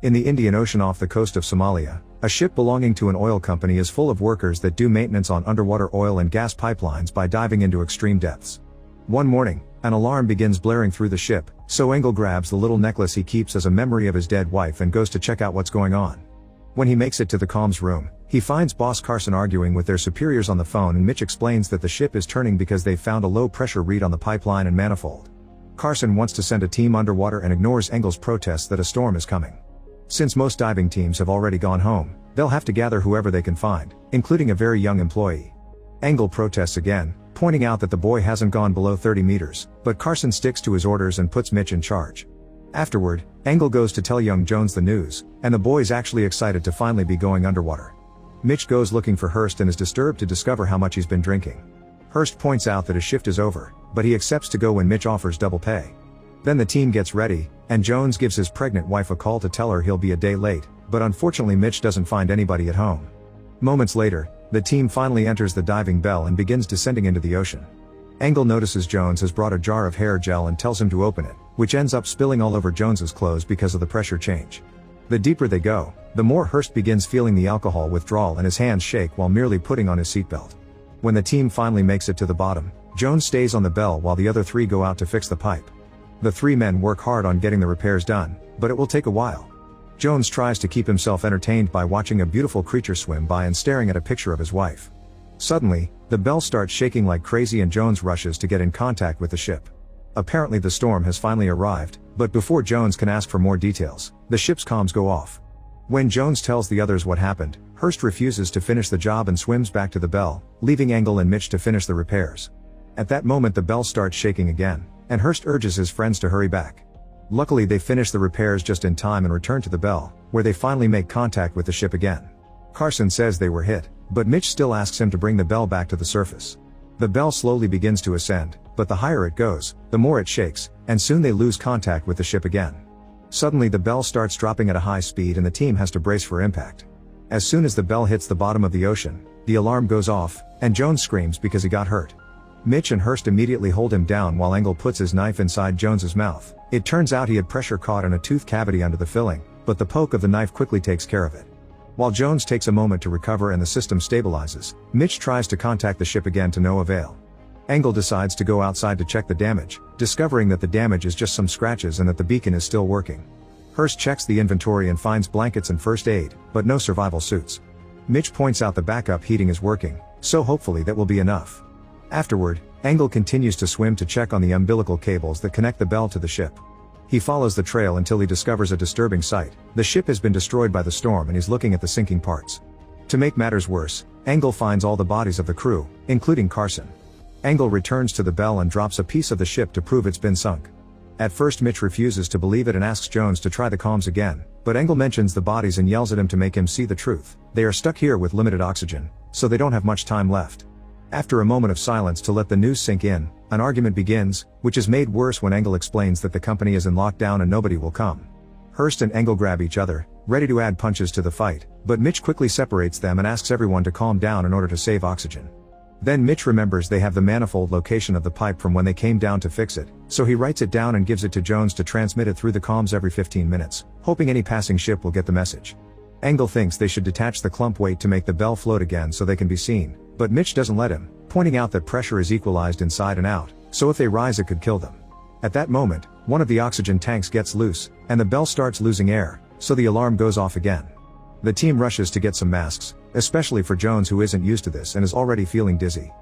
In the Indian Ocean off the coast of Somalia, a ship belonging to an oil company is full of workers that do maintenance on underwater oil and gas pipelines by diving into extreme depths. One morning, an alarm begins blaring through the ship, so Engel grabs the little necklace he keeps as a memory of his dead wife and goes to check out what's going on. When he makes it to the comms room, he finds boss Carson arguing with their superiors on the phone, and Mitch explains that the ship is turning because they've found a low pressure read on the pipeline and manifold. Carson wants to send a team underwater and ignores Engel's protests that a storm is coming. Since most diving teams have already gone home, they'll have to gather whoever they can find, including a very young employee. Engel protests again, pointing out that the boy hasn't gone below 30 meters, but Carson sticks to his orders and puts Mitch in charge. Afterward, Engel goes to tell young Jones the news, and the boy's actually excited to finally be going underwater. Mitch goes looking for Hurst and is disturbed to discover how much he's been drinking. Hurst points out that his shift is over, but he accepts to go when Mitch offers double pay. Then the team gets ready, and Jones gives his pregnant wife a call to tell her he'll be a day late, but unfortunately Mitch doesn't find anybody at home. Moments later, the team finally enters the diving bell and begins descending into the ocean. Engel notices Jones has brought a jar of hair gel and tells him to open it, which ends up spilling all over Jones's clothes because of the pressure change. The deeper they go, the more Hurst begins feeling the alcohol withdrawal and his hands shake while merely putting on his seatbelt. When the team finally makes it to the bottom, Jones stays on the bell while the other three go out to fix the pipe. The three men work hard on getting the repairs done, but it will take a while. Jones tries to keep himself entertained by watching a beautiful creature swim by and staring at a picture of his wife. Suddenly, the bell starts shaking like crazy and Jones rushes to get in contact with the ship. Apparently the storm has finally arrived, but before Jones can ask for more details, the ship's comms go off. When Jones tells the others what happened, Hurst refuses to finish the job and swims back to the bell, leaving Engel and Mitch to finish the repairs. At that moment the bell starts shaking again, and Hurst urges his friends to hurry back. Luckily they finish the repairs just in time and return to the bell, where they finally make contact with the ship again. Carson says they were hit, but Mitch still asks him to bring the bell back to the surface. The bell slowly begins to ascend, but the higher it goes, the more it shakes, and soon they lose contact with the ship again. Suddenly the bell starts dropping at a high speed and the team has to brace for impact. As soon as the bell hits the bottom of the ocean, the alarm goes off, and Jones screams because he got hurt. Mitch and Hurst immediately hold him down while Engel puts his knife inside Jones's mouth. It turns out he had pressure caught in a tooth cavity under the filling, but the poke of the knife quickly takes care of it. While Jones takes a moment to recover and the system stabilizes, Mitch tries to contact the ship again to no avail. Engel decides to go outside to check the damage, discovering that the damage is just some scratches and that the beacon is still working. Hurst checks the inventory and finds blankets and first aid, but no survival suits. Mitch points out the backup heating is working, so hopefully that will be enough. Afterward, Engel continues to swim to check on the umbilical cables that connect the bell to the ship. He follows the trail until he discovers a disturbing sight. The ship has been destroyed by the storm and he's looking at the sinking parts. To make matters worse, Engel finds all the bodies of the crew, including Carson. Engel returns to the bell and drops a piece of the ship to prove it's been sunk. At first Mitch refuses to believe it and asks Jones to try the comms again, but Engel mentions the bodies and yells at him to make him see the truth. They are stuck here with limited oxygen, so they don't have much time left. After a moment of silence to let the news sink in, an argument begins, which is made worse when Engel explains that the company is in lockdown and nobody will come. Hurst and Engel grab each other, ready to add punches to the fight, but Mitch quickly separates them and asks everyone to calm down in order to save oxygen. Then Mitch remembers they have the manifold location of the pipe from when they came down to fix it, so he writes it down and gives it to Jones to transmit it through the comms every 15 minutes, hoping any passing ship will get the message. Engel thinks they should detach the clump weight to make the bell float again so they can be seen, but Mitch doesn't let him, pointing out that pressure is equalized inside and out, so if they rise it could kill them. At that moment, one of the oxygen tanks gets loose, and the bell starts losing air, so the alarm goes off again. The team rushes to get some masks, especially for Jones who isn't used to this and is already feeling dizzy.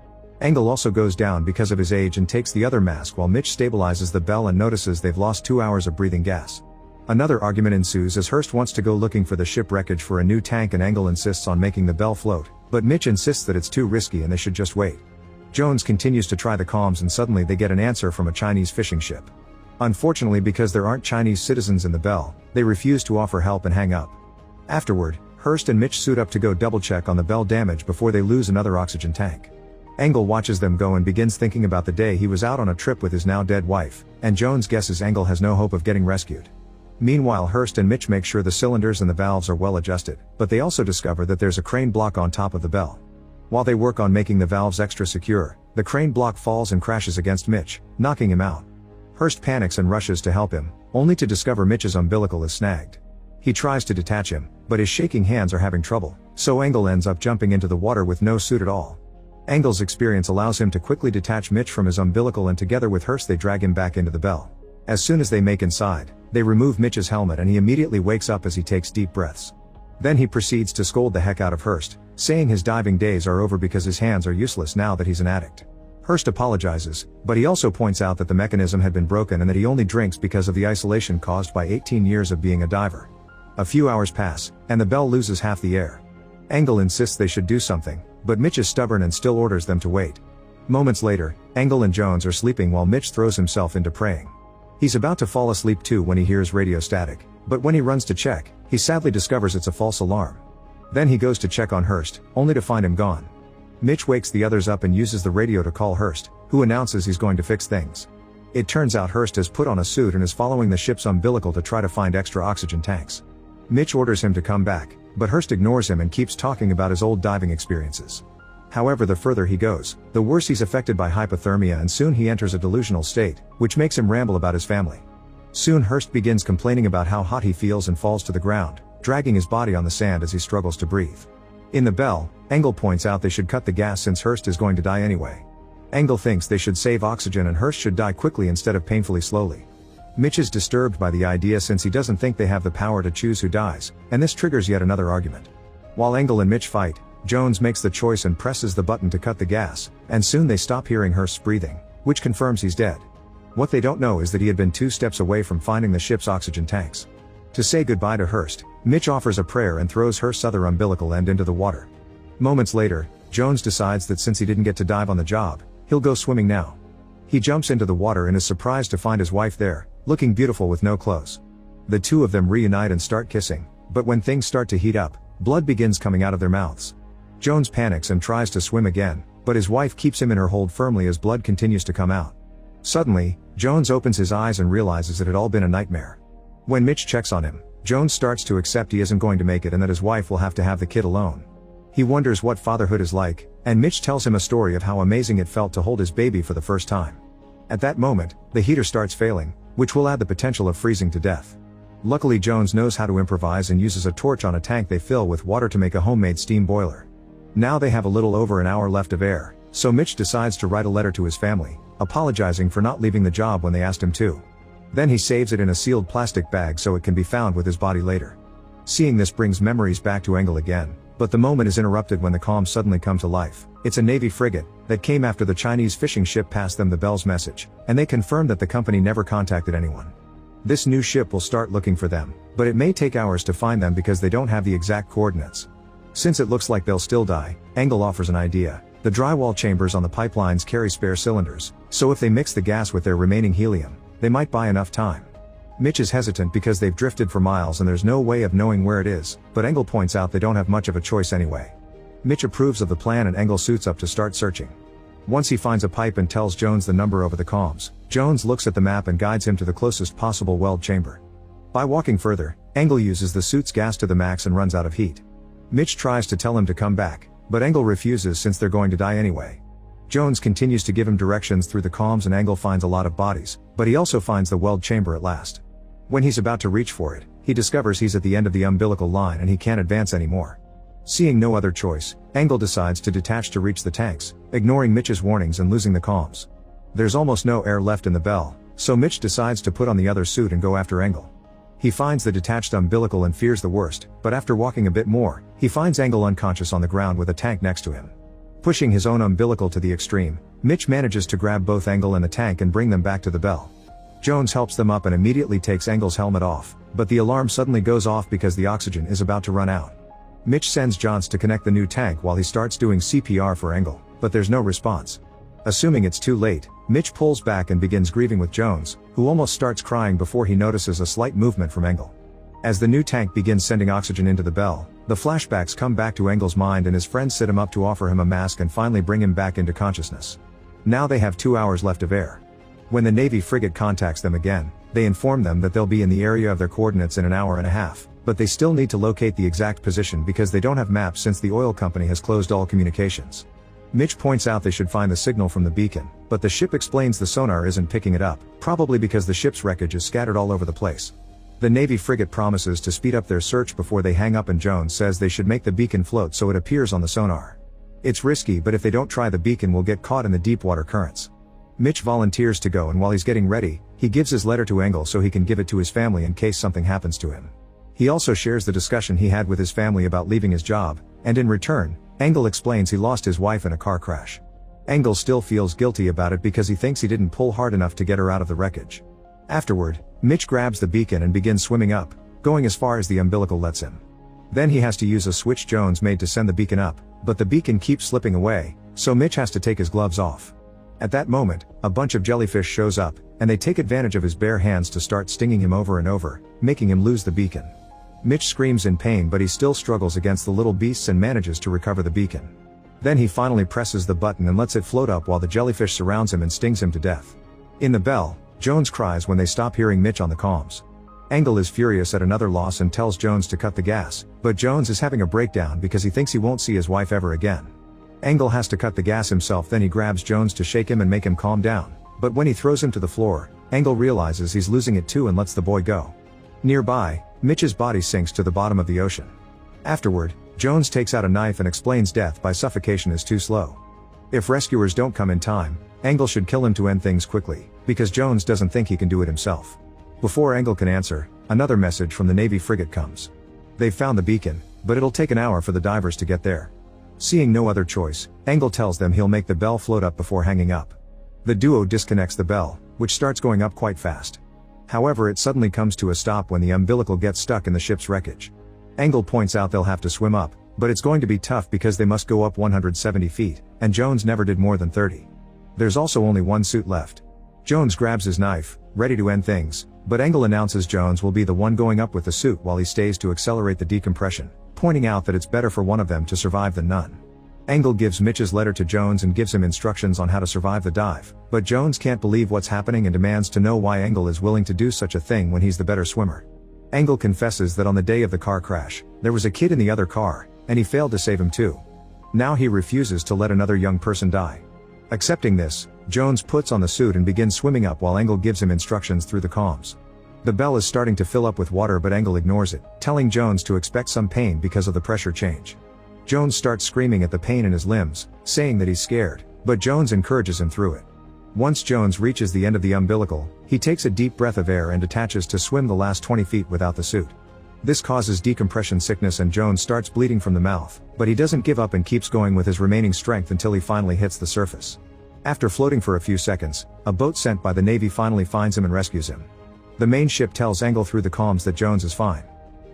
Engel also goes down because of his age and takes the other mask while Mitch stabilizes the bell and notices they've lost 2 hours of breathing gas. Another argument ensues as Hurst wants to go looking for the ship wreckage for a new tank and Engel insists on making the bell float, but Mitch insists that it's too risky and they should just wait. Jones continues to try the comms and suddenly they get an answer from a Chinese fishing ship. Unfortunately, because there aren't Chinese citizens in the bell, they refuse to offer help and hang up. Afterward, Hurst and Mitch suit up to go double check on the bell damage before they lose another oxygen tank. Engel watches them go and begins thinking about the day he was out on a trip with his now dead wife, and Jones guesses Engel has no hope of getting rescued. Meanwhile, Hurst and Mitch make sure the cylinders and the valves are well adjusted, but they also discover that there's a crane block on top of the bell. While they work on making the valves extra secure, the crane block falls and crashes against Mitch, knocking him out. Hurst panics and rushes to help him, only to discover Mitch's umbilical is snagged. He tries to detach him, but his shaking hands are having trouble, so Engel ends up jumping into the water with no suit at all. Engel's experience allows him to quickly detach Mitch from his umbilical, and together with Hurst they drag him back into the Belle. As soon as they make inside, they remove Mitch's helmet and he immediately wakes up as he takes deep breaths. Then he proceeds to scold the heck out of Hurst, saying his diving days are over because his hands are useless now that he's an addict. Hurst apologizes, but he also points out that the mechanism had been broken and that he only drinks because of the isolation caused by 18 years of being a diver. A few hours pass, and the Belle loses half the air. Engel insists they should do something, but Mitch is stubborn and still orders them to wait. Moments later, Engel and Jones are sleeping while Mitch throws himself into praying. He's about to fall asleep too when he hears radio static, but when he runs to check, he sadly discovers it's a false alarm. Then he goes to check on Hurst, only to find him gone. Mitch wakes the others up and uses the radio to call Hurst, who announces he's going to fix things. It turns out Hurst has put on a suit and is following the ship's umbilical to try to find extra oxygen tanks. Mitch orders him to come back, but Hurst ignores him and keeps talking about his old diving experiences. However, the further he goes, the worse he's affected by hypothermia, and soon he enters a delusional state, which makes him ramble about his family. Soon Hurst begins complaining about how hot he feels and falls to the ground, dragging his body on the sand as he struggles to breathe. In the Belle, Engel points out they should cut the gas since Hurst is going to die anyway. Engel thinks they should save oxygen and Hurst should die quickly instead of painfully slowly. Mitch is disturbed by the idea since he doesn't think they have the power to choose who dies, and this triggers yet another argument. While Engel and Mitch fight, Jones makes the choice and presses the button to cut the gas, and soon they stop hearing Hurst's breathing, which confirms he's dead. What they don't know is that he had been 2 steps away from finding the ship's oxygen tanks. To say goodbye to Hurst, Mitch offers a prayer and throws Hurst's other umbilical end into the water. Moments later, Jones decides that since he didn't get to dive on the job, he'll go swimming now. He jumps into the water and is surprised to find his wife there, looking beautiful with no clothes. The two of them reunite and start kissing, but when things start to heat up, blood begins coming out of their mouths. Jones panics and tries to swim again, but his wife keeps him in her hold firmly as blood continues to come out. Suddenly, Jones opens his eyes and realizes it had all been a nightmare. When Mitch checks on him, Jones starts to accept he isn't going to make it and that his wife will have to have the kid alone. He wonders what fatherhood is like, and Mitch tells him a story of how amazing it felt to hold his baby for the first time. At that moment, the heater starts failing, which will add the potential of freezing to death. Luckily, Jones knows how to improvise and uses a torch on a tank they fill with water to make a homemade steam boiler. Now they have a little over an hour left of air, so Mitch decides to write a letter to his family, apologizing for not leaving the job when they asked him to. Then he saves it in a sealed plastic bag so it can be found with his body later. Seeing this brings memories back to Engel again, but the moment is interrupted when the comms suddenly come to life. It's a Navy frigate that came after the Chinese fishing ship passed them the Belle's message, and they confirm that the company never contacted anyone. This new ship will start looking for them, but it may take hours to find them because they don't have the exact coordinates. Since it looks like they'll still die, Engel offers an idea. The drywall chambers on the pipelines carry spare cylinders, so if they mix the gas with their remaining helium, they might buy enough time. Mitch is hesitant because they've drifted for miles and there's no way of knowing where it is, but Engel points out they don't have much of a choice anyway. Mitch approves of the plan and Engel suits up to start searching. Once he finds a pipe and tells Jones the number over the comms, Jones looks at the map and guides him to the closest possible weld chamber. By walking further, Engel uses the suit's gas to the max and runs out of heat. Mitch tries to tell him to come back, but Engel refuses since they're going to die anyway. Jones continues to give him directions through the comms and Engel finds a lot of bodies, but he also finds the weld chamber at last. When he's about to reach for it, he discovers he's at the end of the umbilical line and he can't advance anymore. Seeing no other choice, Engel decides to detach to reach the tanks, ignoring Mitch's warnings and losing the comms. There's almost no air left in the Belle, so Mitch decides to put on the other suit and go after Engel. He finds the detached umbilical and fears the worst, but after walking a bit more, he finds Engel unconscious on the ground with a tank next to him. Pushing his own umbilical to the extreme, Mitch manages to grab both Engel and the tank and bring them back to the Belle. Jones helps them up and immediately takes Engel's helmet off, but the alarm suddenly goes off because the oxygen is about to run out. Mitch sends Jones to connect the new tank while he starts doing CPR for Engel, but there's no response. Assuming it's too late, Mitch pulls back and begins grieving with Jones, who almost starts crying before he notices a slight movement from Engel. As the new tank begins sending oxygen into the Belle, the flashbacks come back to Engel's mind and his friends sit him up to offer him a mask and finally bring him back into consciousness. Now they have 2 hours left of air. When the Navy frigate contacts them again, they inform them that they'll be in the area of their coordinates in an hour and a half, but they still need to locate the exact position because they don't have maps since the oil company has closed all communications. Mitch points out they should find the signal from the beacon, but the ship explains the sonar isn't picking it up, probably because the ship's wreckage is scattered all over the place. The Navy frigate promises to speed up their search before they hang up, and Jones says they should make the beacon float so it appears on the sonar. It's risky, but if they don't try, the beacon will get caught in the deep water currents. Mitch volunteers to go, and while he's getting ready, he gives his letter to Engel so he can give it to his family in case something happens to him. He also shares the discussion he had with his family about leaving his job, and in return, Engel explains he lost his wife in a car crash. Engel still feels guilty about it because he thinks he didn't pull hard enough to get her out of the wreckage. Afterward, Mitch grabs the beacon and begins swimming up, going as far as the umbilical lets him. Then he has to use a switch Jones made to send the beacon up, but the beacon keeps slipping away, so Mitch has to take his gloves off. At that moment, a bunch of jellyfish shows up, and they take advantage of his bare hands to start stinging him over and over, making him lose the beacon. Mitch screams in pain, but he still struggles against the little beasts and manages to recover the beacon. Then he finally presses the button and lets it float up while the jellyfish surrounds him and stings him to death. In the bell, Jones cries when they stop hearing Mitch on the comms. Engel is furious at another loss and tells Jones to cut the gas, but Jones is having a breakdown because he thinks he won't see his wife ever again. Engel has to cut the gas himself, then he grabs Jones to shake him and make him calm down, but when he throws him to the floor, Engel realizes he's losing it too and lets the boy go. Nearby, Mitch's body sinks to the bottom of the ocean. Afterward, Jones takes out a knife and explains death by suffocation is too slow. If rescuers don't come in time, Engel should kill him to end things quickly, because Jones doesn't think he can do it himself. Before Engel can answer, another message from the Navy frigate comes. They've found the beacon, but it'll take an hour for the divers to get there. Seeing no other choice, Engel tells them he'll make the bell float up before hanging up. The duo disconnects the bell, which starts going up quite fast. However, it suddenly comes to a stop when the umbilical gets stuck in the ship's wreckage. Engel points out they'll have to swim up, but it's going to be tough because they must go up 170 feet, and Jones never did more than 30. There's also only one suit left. Jones grabs his knife, ready to end things, but Engel announces Jones will be the one going up with the suit while he stays to accelerate the decompression, pointing out that it's better for one of them to survive than none. Engel gives Mitch's letter to Jones and gives him instructions on how to survive the dive, but Jones can't believe what's happening and demands to know why Engel is willing to do such a thing when he's the better swimmer. Engel confesses that on the day of the car crash, there was a kid in the other car, and he failed to save him too. Now he refuses to let another young person die. Accepting this, Jones puts on the suit and begins swimming up while Engel gives him instructions through the comms. The bell is starting to fill up with water, but Engel ignores it, telling Jones to expect some pain because of the pressure change. Jones starts screaming at the pain in his limbs, saying that he's scared, but Jones encourages him through it. Once Jones reaches the end of the umbilical, he takes a deep breath of air and detaches to swim the last 20 feet without the suit. This causes decompression sickness and Jones starts bleeding from the mouth, but he doesn't give up and keeps going with his remaining strength until he finally hits the surface. After floating for a few seconds, a boat sent by the Navy finally finds him and rescues him. The main ship tells Engel through the comms that Jones is fine.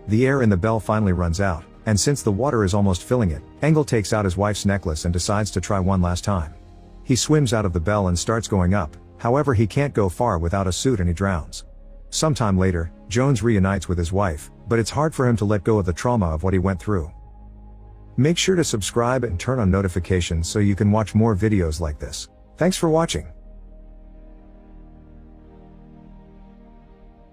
The air in the bell finally runs out, and since the water is almost filling it, Engel takes out his wife's necklace and decides to try one last time. He swims out of the bell and starts going up, however he can't go far without a suit and he drowns. Sometime later, Jones reunites with his wife, but it's hard for him to let go of the trauma of what he went through. Make sure to subscribe and turn on notifications so you can watch more videos like this. Thanks for watching.